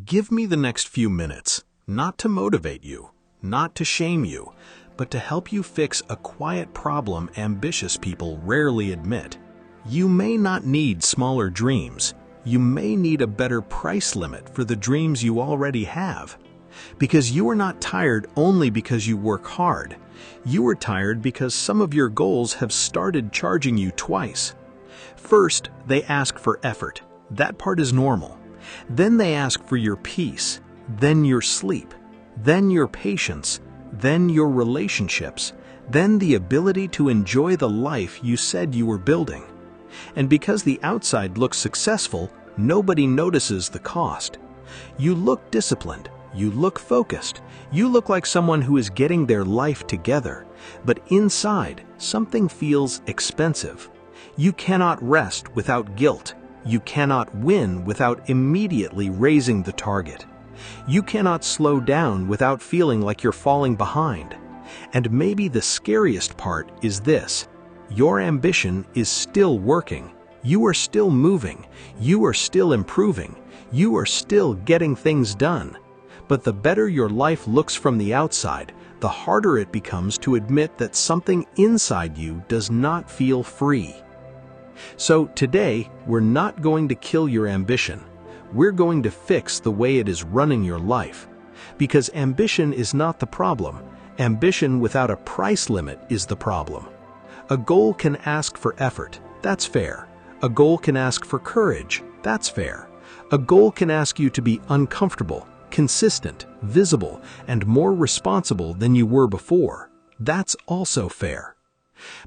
Give me the next few minutes, not to motivate you, not to shame you, but to help you fix a quiet problem ambitious people rarely admit. You may not need smaller dreams. You may need a better price limit for the dreams you already have. Because you are not tired only because you work hard. You are tired because some of your goals have started charging you twice. First, they ask for effort. That part is normal. Then they ask for your peace, then your sleep, then your patience, then your relationships, then the ability to enjoy the life you said you were building. And because the outside looks successful, nobody notices the cost. You look disciplined, you look focused, you look like someone who is getting their life together, but inside, something feels expensive. You cannot rest without guilt. You cannot win without immediately raising the target. You cannot slow down without feeling like you're falling behind. And maybe the scariest part is this: your ambition is still working. You are still moving. You are still improving. You are still getting things done. But the better your life looks from the outside, the harder it becomes to admit that something inside you does not feel free. So today, we're not going to kill your ambition. We're going to fix the way it is running your life. Because ambition is not the problem. Ambition without a price limit is the problem. A goal can ask for effort. That's fair. A goal can ask for courage. That's fair. A goal can ask you to be uncomfortable, consistent, visible, and more responsible than you were before. That's also fair.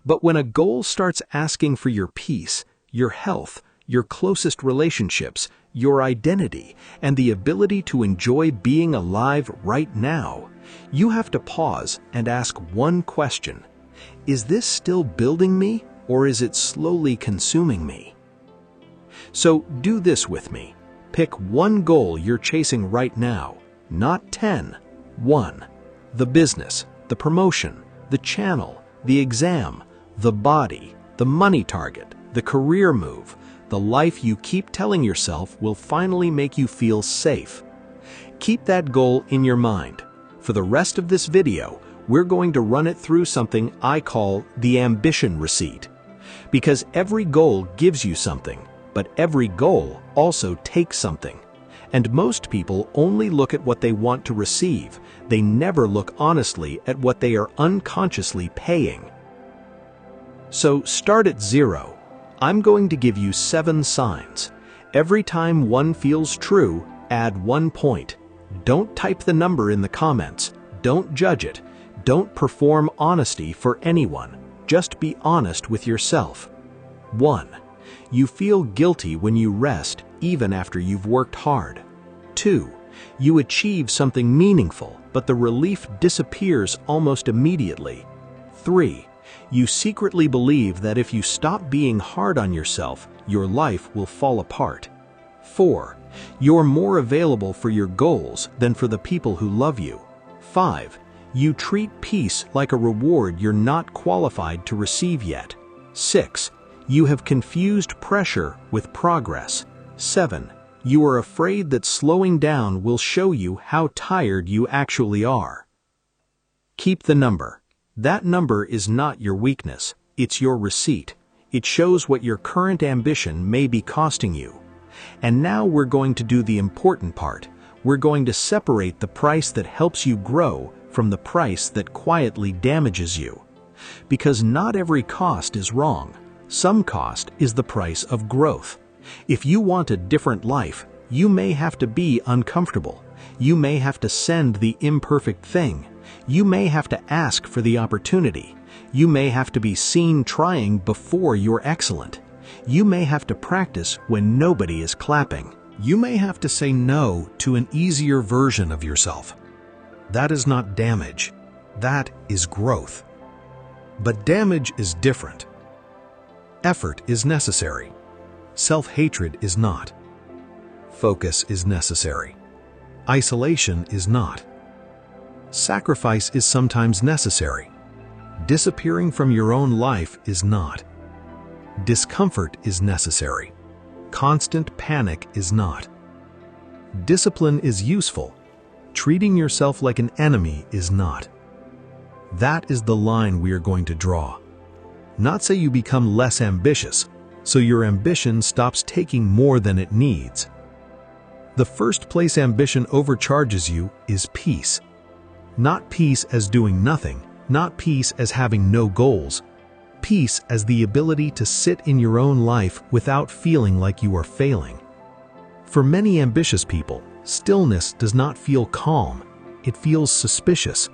But when a goal starts asking for your peace, your health, your closest relationships, your identity, and the ability to enjoy being alive right now, you have to pause and ask one question. Is this still building me, or is it slowly consuming me? So do this with me. Pick one goal you're chasing right now, not 10. 1. The business, the promotion, the channel, the exam, the body, the money target, the career move, the life you keep telling yourself will finally make you feel safe. Keep that goal in your mind. For the rest of this video, we're going to run it through something I call the ambition receipt. Because every goal gives you something, but every goal also takes something. And most people only look at what they want to receive. They never look honestly at what they are unconsciously paying. So start at 0. I'm going to give you 7 signs. Every time one feels true, add 1 point. Don't type the number in the comments. Don't judge it. Don't perform honesty for anyone. Just be honest with yourself. 1. You feel guilty when you rest, even after you've worked hard. 2. You achieve something meaningful, but the relief disappears almost immediately. 3. You secretly believe that if you stop being hard on yourself, your life will fall apart. 4. You're more available for your goals than for the people who love you. 5. You treat peace like a reward you're not qualified to receive yet. 6. You have confused pressure with progress. 7. You are afraid that slowing down will show you how tired you actually are. Keep the number. That number is not your weakness, it's your receipt. It shows what your current ambition may be costing you. And now we're going to do the important part. We're going to separate the price that helps you grow from the price that quietly damages you. Because not every cost is wrong. Some cost is the price of growth. If you want a different life, you may have to be uncomfortable. You may have to send the imperfect thing. You may have to ask for the opportunity. You may have to be seen trying before you're excellent. You may have to practice when nobody is clapping. You may have to say no to an easier version of yourself. That is not damage. That is growth. But damage is different. Effort is necessary. Self-hatred is not. Focus is necessary. Isolation is not. Sacrifice is sometimes necessary. Disappearing from your own life is not. Discomfort is necessary. Constant panic is not. Discipline is useful. Treating yourself like an enemy is not. That is the line we are going to draw. Not say you become less ambitious, so your ambition stops taking more than it needs. The first place ambition overcharges you is peace. Not peace as doing nothing, not peace as having no goals. Peace as the ability to sit in your own life without feeling like you are failing. For many ambitious people, stillness does not feel calm, it feels suspicious.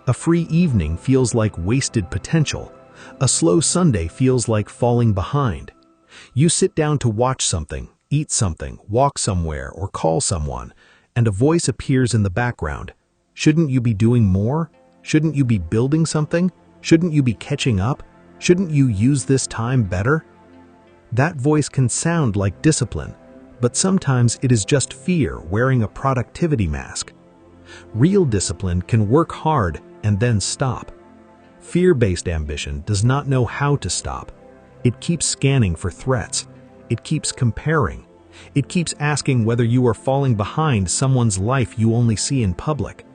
A free evening feels like wasted potential. A slow Sunday feels like falling behind. You sit down to watch something, eat something, walk somewhere, or call someone, and a voice appears in the background. Shouldn't you be doing more? Shouldn't you be building something? Shouldn't you be catching up? Shouldn't you use this time better? That voice can sound like discipline, but sometimes it is just fear wearing a productivity mask. Real discipline can work hard and then stop. Fear-based ambition does not know how to stop. It keeps scanning for threats. It keeps comparing. It keeps asking whether you are falling behind someone's life you only see in public.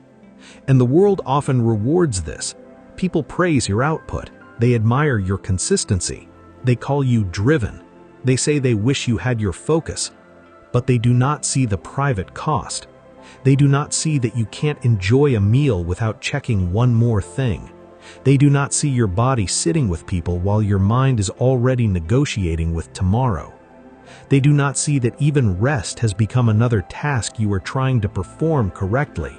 And the world often rewards this. People praise your output. They admire your consistency. They call you driven. They say they wish you had your focus. But they do not see the private cost. They do not see that you can't enjoy a meal without checking one more thing. They do not see your body sitting with people while your mind is already negotiating with tomorrow. They do not see that even rest has become another task you are trying to perform correctly.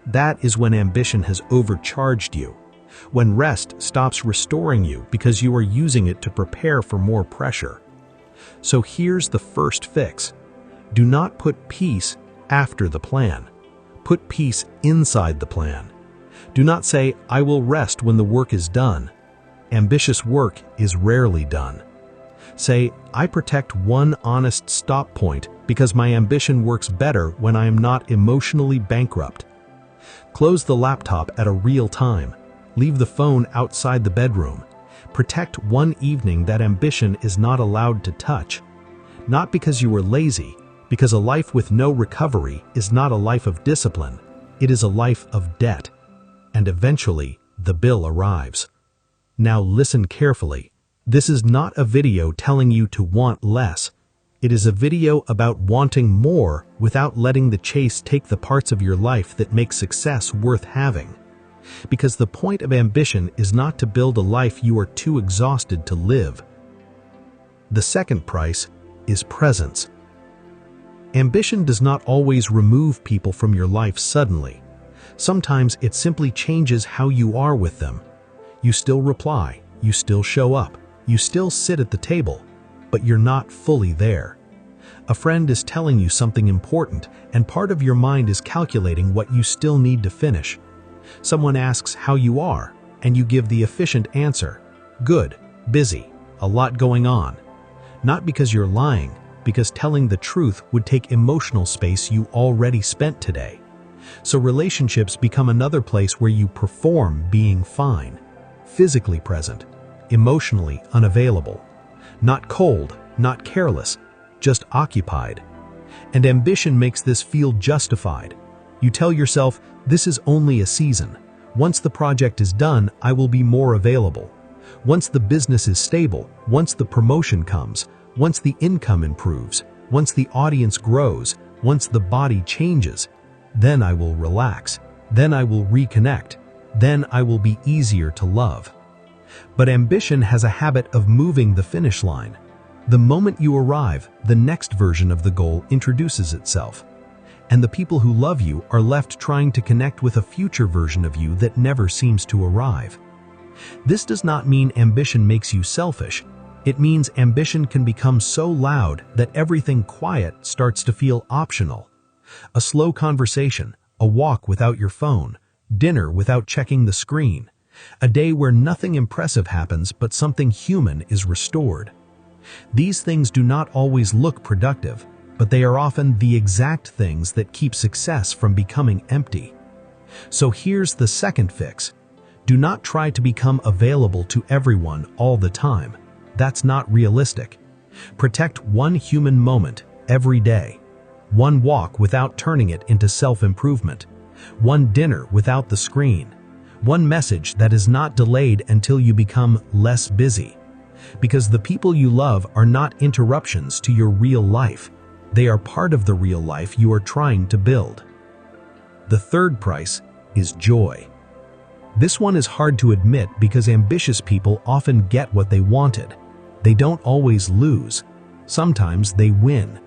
That is when ambition has overcharged you. When rest stops restoring you because you are using it to prepare for more pressure. So here's the first fix. Do not put peace after the plan. Put peace inside the plan. Do not say, I will rest when the work is done. Ambitious work is rarely done. Say, I protect one honest stop point because my ambition works better when I am not emotionally bankrupt. Close the laptop at a real time. Leave the phone outside the bedroom. Protect one evening that ambition is not allowed to touch. Not because you are lazy, because a life with no recovery is not a life of discipline. It is a life of debt. And eventually, the bill arrives. Now listen carefully. This is not a video telling you to want less. It is a video about wanting more without letting the chase take the parts of your life that make success worth having. Because the point of ambition is not to build a life you are too exhausted to live. The second price is presence. Ambition does not always remove people from your life suddenly. Sometimes it simply changes how you are with them. You still reply, you still show up, you still sit at the table, but you're not fully there. A friend is telling you something important, and part of your mind is calculating what you still need to finish. Someone asks how you are, and you give the efficient answer. Good, busy, a lot going on. Not because you're lying, because telling the truth would take emotional space you already spent today. So relationships become another place where you perform being fine, physically present, emotionally unavailable. Not cold, not careless, just occupied. And ambition makes this feel justified. You tell yourself, this is only a season. Once the project is done, I will be more available. Once the business is stable, once the promotion comes, once the income improves, once the audience grows, once the body changes, then I will relax. Then I will reconnect. Then I will be easier to love. But ambition has a habit of moving the finish line. The moment you arrive, the next version of the goal introduces itself. And the people who love you are left trying to connect with a future version of you that never seems to arrive. This does not mean ambition makes you selfish. It means ambition can become so loud that everything quiet starts to feel optional. A slow conversation, a walk without your phone, dinner without checking the screen, a day where nothing impressive happens but something human is restored. These things do not always look productive, but they are often the exact things that keep success from becoming empty. So here's the second fix. Do not try to become available to everyone all the time. That's not realistic. Protect one human moment every day. one walk without turning it into self-improvement, one dinner without the screen, one message that is not delayed until you become less busy. Because the people you love are not interruptions to your real life. They are part of the real life you are trying to build. The third price is joy. This one is hard to admit because ambitious people often get what they wanted. They don't always lose. Sometimes they win.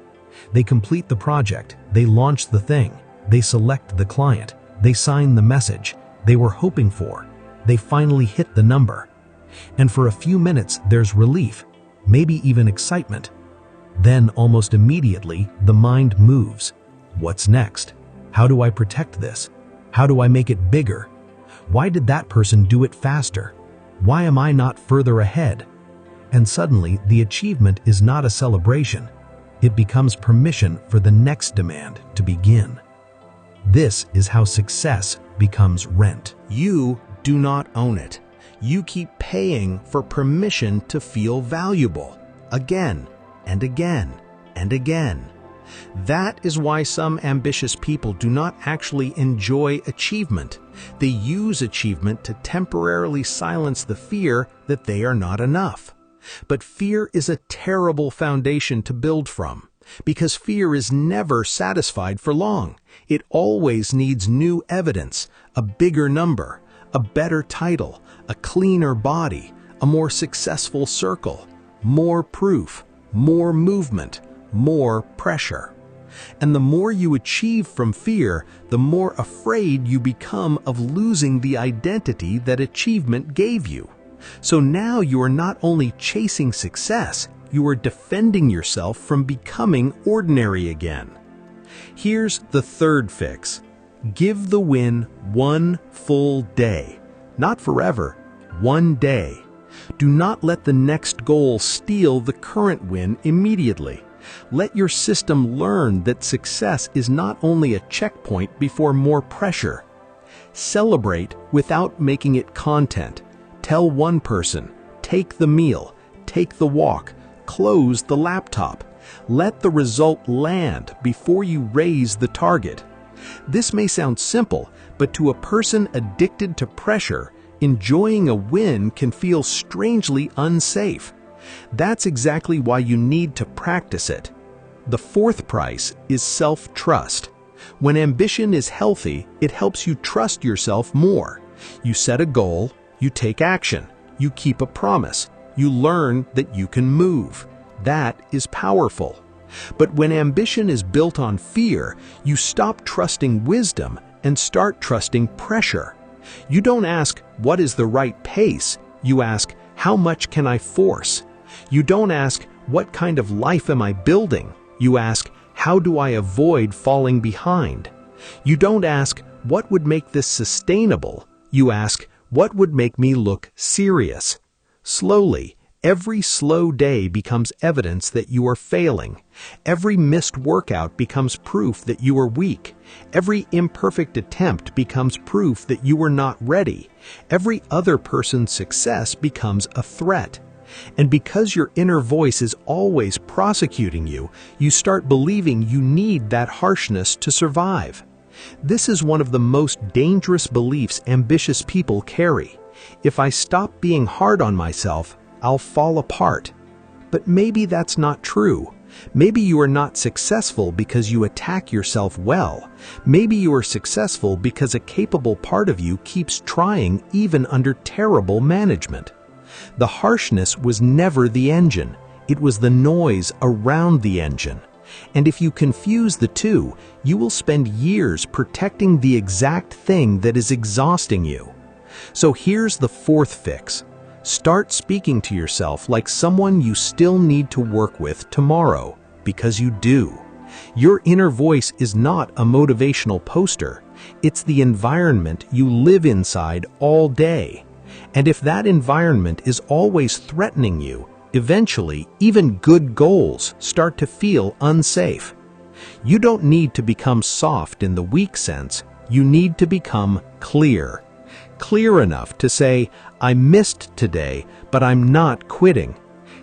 They complete the project, they launch the thing, they select the client, they sign the message they were hoping for. They finally hit the number. And for a few minutes there's relief, maybe even excitement. Then almost immediately the mind moves. What's next? How do I protect this? How do I make it bigger? Why did that person do it faster? Why am I not further ahead? And suddenly the achievement is not a celebration. It becomes permission for the next demand to begin. This is how success becomes rent. You do not own it. You keep paying for permission to feel valuable again and again and again. That is why some ambitious people do not actually enjoy achievement. They use achievement to temporarily silence the fear that they are not enough. But fear is a terrible foundation to build from, because fear is never satisfied for long. It always needs new evidence, a bigger number, a better title, a cleaner body, a more successful circle, more proof, more movement, more pressure. And the more you achieve from fear, the more afraid you become of losing the identity that achievement gave you. So now you are not only chasing success, you are defending yourself from becoming ordinary again. Here's the third fix. Give the win one full day. Not forever, one day. Do not let the next goal steal the current win immediately. Let your system learn that success is not only a checkpoint before more pressure. Celebrate without making it content. Tell one person, take the meal, take the walk, close the laptop. Let the result land before you raise the target. This may sound simple, but to a person addicted to pressure, enjoying a win can feel strangely unsafe. That's exactly why you need to practice it. The fourth price is self-trust. When ambition is healthy, it helps you trust yourself more. You set a goal, you take action, you keep a promise, you learn that you can move. That is powerful. But when ambition is built on fear, you stop trusting wisdom and start trusting pressure. You don't ask, what is the right pace? You ask, how much can I force? You don't ask, what kind of life am I building? You ask, how do I avoid falling behind? You don't ask, what would make this sustainable? You ask, what would make me look serious? Slowly, every slow day becomes evidence that you are failing. Every missed workout becomes proof that you are weak. Every imperfect attempt becomes proof that you are not ready. Every other person's success becomes a threat. And because your inner voice is always prosecuting you, you start believing you need that harshness to survive. This is one of the most dangerous beliefs ambitious people carry. If I stop being hard on myself, I'll fall apart. But maybe that's not true. Maybe you are not successful because you attack yourself well. Maybe you are successful because a capable part of you keeps trying even under terrible management. The harshness was never the engine. It was the noise around the engine. And if you confuse the two, you will spend years protecting the exact thing that is exhausting you. So here's the fourth fix. Start speaking to yourself like someone you still need to work with tomorrow, because you do. Your inner voice is not a motivational poster. It's the environment you live inside all day. And if that environment is always threatening you, eventually even good goals start to feel unsafe. You don't need to become soft in the weak sense. You need to become clear. Clear enough to say, I missed today, but I'm not quitting.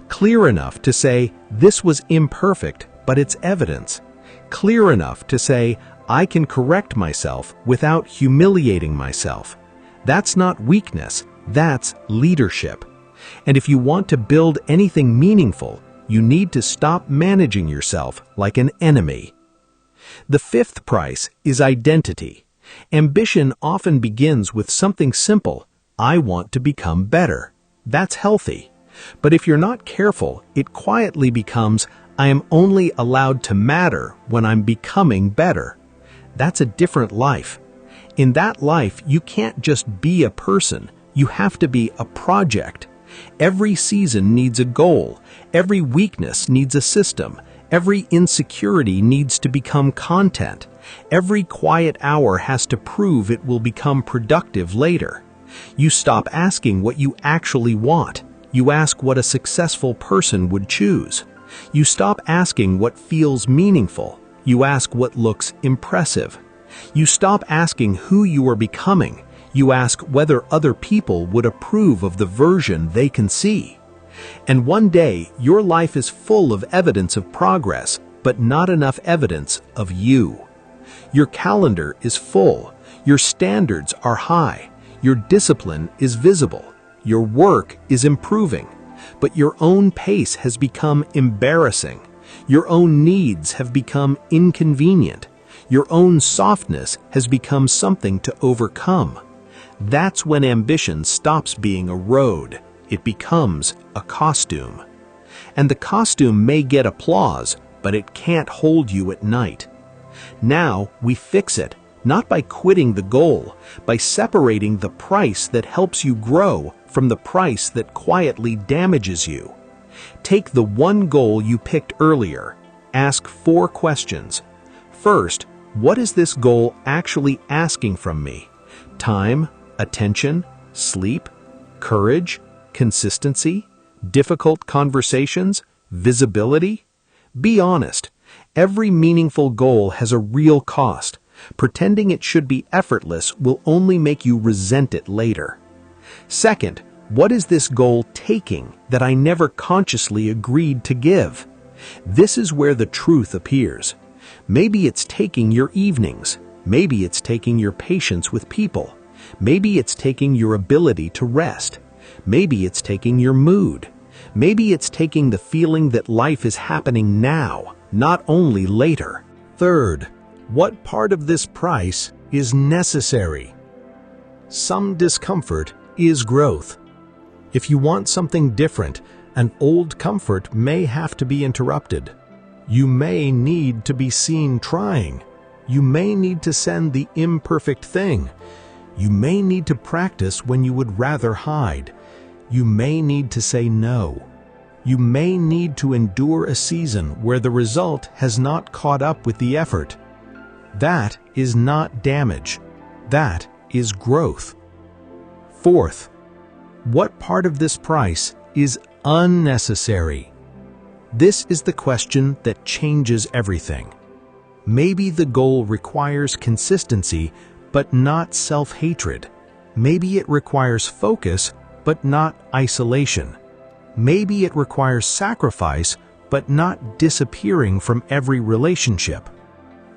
Clear enough to say, this was imperfect, but it's evidence. clear enough to say, I can correct myself without humiliating myself. That's not weakness, that's leadership. And if you want to build anything meaningful, you need to stop managing yourself like an enemy. The fifth price is identity. Ambition often begins with something simple. I want to become better. That's healthy. But if you're not careful, it quietly becomes, I am only allowed to matter when I'm becoming better. That's a different life. In that life, you can't just be a person. You have to be a project. Every season needs a goal. Every weakness needs a system. Every insecurity needs to become content. Every quiet hour has to prove it will become productive later. You stop asking what you actually want. You ask what a successful person would choose. You stop asking what feels meaningful. You ask what looks impressive. You stop asking who you are becoming. You ask whether other people would approve of the version they can see. And one day, your life is full of evidence of progress, but not enough evidence of you. Your calendar is full. Your standards are high. Your discipline is visible. Your work is improving. But your own pace has become embarrassing. Your own needs have become inconvenient. Your own softness has become something to overcome. That's when ambition stops being a road. It becomes a costume. And the costume may get applause, but it can't hold you at night. Now we fix it, not by quitting the goal, by separating the price that helps you grow from the price that quietly damages you. Take the one goal you picked earlier. Ask 4 questions. First, what is this goal actually asking from me? Time, attention, sleep, courage, consistency, difficult conversations, visibility? Be honest. Every meaningful goal has a real cost. Pretending it should be effortless will only make you resent it later. Second, what is this goal taking that I never consciously agreed to give? This is where the truth appears. Maybe it's taking your evenings. Maybe it's taking your patience with people. Maybe it's taking your ability to rest. Maybe it's taking your mood. Maybe it's taking the feeling that life is happening now, not only later. Third, what part of this price is necessary? Some discomfort is growth. If you want something different, an old comfort may have to be interrupted. You may need to be seen trying. You may need to send the imperfect thing. You may need to practice when you would rather hide. You may need to say no. You may need to endure a season where the result has not caught up with the effort. That is not damage. That is growth. Fourth, what part of this price is unnecessary? This is the question that changes everything. Maybe the goal requires consistency, but not self-hatred. Maybe it requires focus, but not isolation. Maybe it requires sacrifice, but not disappearing from every relationship.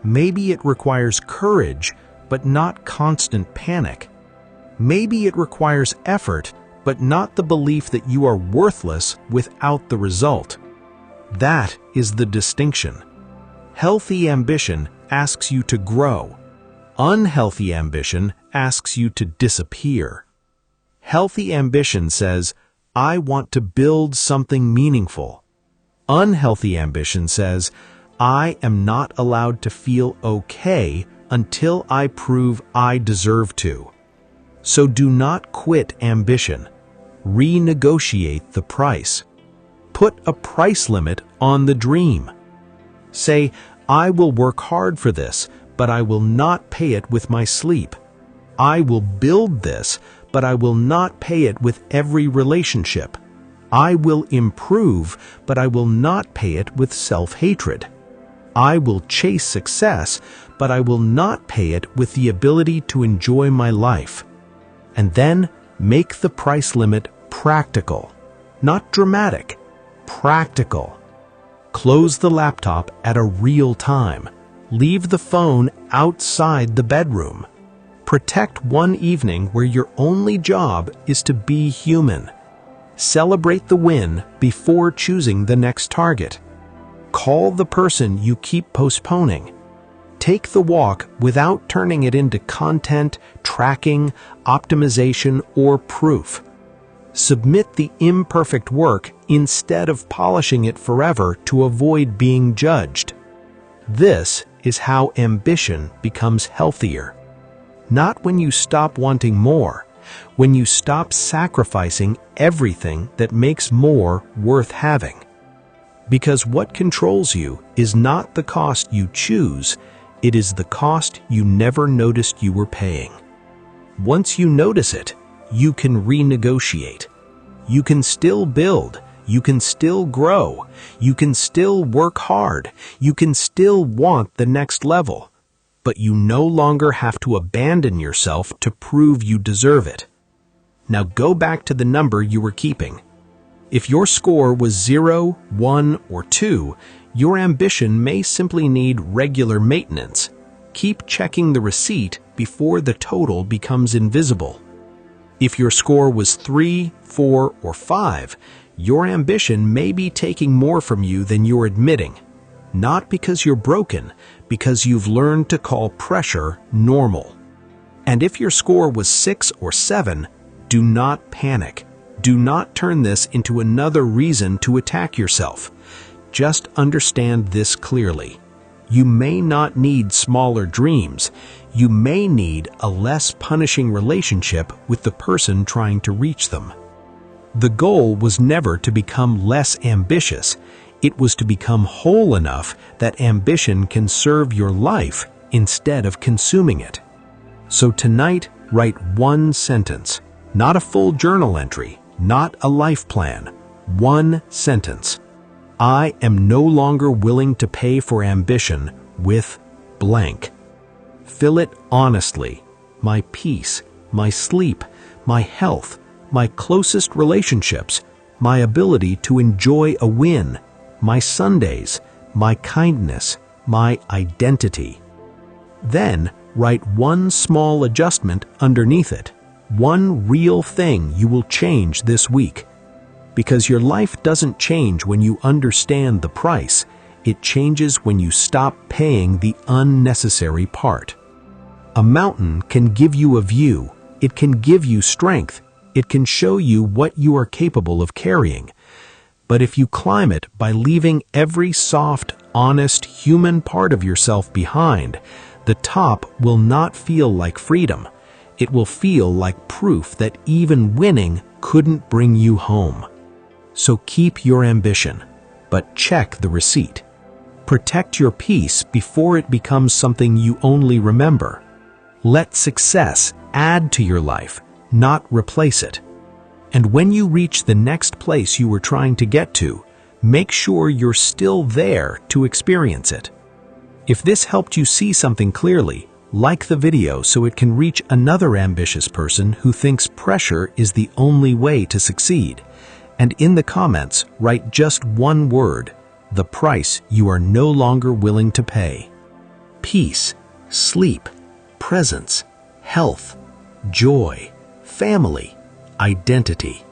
Maybe it requires courage, but not constant panic. Maybe it requires effort, but not the belief that you are worthless without the result. That is the distinction. Healthy ambition asks you to grow. Unhealthy ambition asks you to disappear. Healthy ambition says, I want to build something meaningful. Unhealthy ambition says, I am not allowed to feel okay until I prove I deserve to. So do not quit ambition. Renegotiate the price. Put a price limit on the dream. Say, I will work hard for this, but I will not pay it with my sleep. I will build this, but I will not pay it with every relationship. I will improve, but I will not pay it with self-hatred. I will chase success, but I will not pay it with the ability to enjoy my life. And then make the price limit practical, not dramatic, practical. Close the laptop at a real time. Leave the phone outside the bedroom. Protect one evening where your only job is to be human. Celebrate the win before choosing the next target. Call the person you keep postponing. Take the walk without turning it into content, tracking, optimization, or proof. Submit the imperfect work instead of polishing it forever to avoid being judged. This is how ambition becomes healthier. Not when you stop wanting more, when you stop sacrificing everything that makes more worth having. Because what controls you is not the cost you choose, it is the cost you never noticed you were paying. Once you notice it, you can renegotiate. You can still build. You can still grow. You can still work hard. You can still want the next level. But you no longer have to abandon yourself to prove you deserve it. Now go back to the number you were keeping. If your score was 0, 1, or 2, your ambition may simply need regular maintenance. Keep checking the receipt before the total becomes invisible. If your score was 3, 4, or 5, your ambition may be taking more from you than you're admitting. Not because you're broken, because you've learned to call pressure normal. And if your score was 6 or 7, do not panic. Do not turn this into another reason to attack yourself. Just understand this clearly. You may not need smaller dreams. You may need a less punishing relationship with the person trying to reach them. The goal was never to become less ambitious. It was to become whole enough that ambition can serve your life instead of consuming it. So tonight, write one sentence, not a full journal entry, not a life plan. One sentence. I am no longer willing to pay for ambition with blank. Fill it honestly. My peace, my sleep, my health, my closest relationships, my ability to enjoy a win, my Sundays, my kindness, my identity. Then write one small adjustment underneath it. One real thing you will change this week. Because your life doesn't change when you understand the price. It changes when you stop paying the unnecessary part. A mountain can give you a view. It can give you strength. It can show you what you are capable of carrying. But if you climb it by leaving every soft, honest, human part of yourself behind, the top will not feel like freedom. It will feel like proof that even winning couldn't bring you home. So keep your ambition, but check the receipt. Protect your peace before it becomes something you only remember. Let success add to your life, not replace it. And when you reach the next place you were trying to get to, make sure you're still there to experience it. If this helped you see something clearly, like the video so it can reach another ambitious person who thinks pressure is the only way to succeed. And in the comments, write just one word, the price you are no longer willing to pay. Peace, sleep, presence, health, joy, family, identity.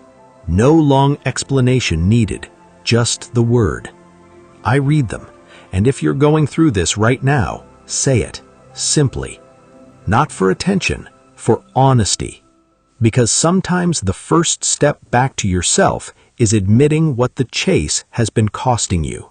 No long explanation needed, just the word. I read them, and if you're going through this right now, say it. Simply. Not for attention, for honesty. Because sometimes the first step back to yourself is admitting what the chase has been costing you.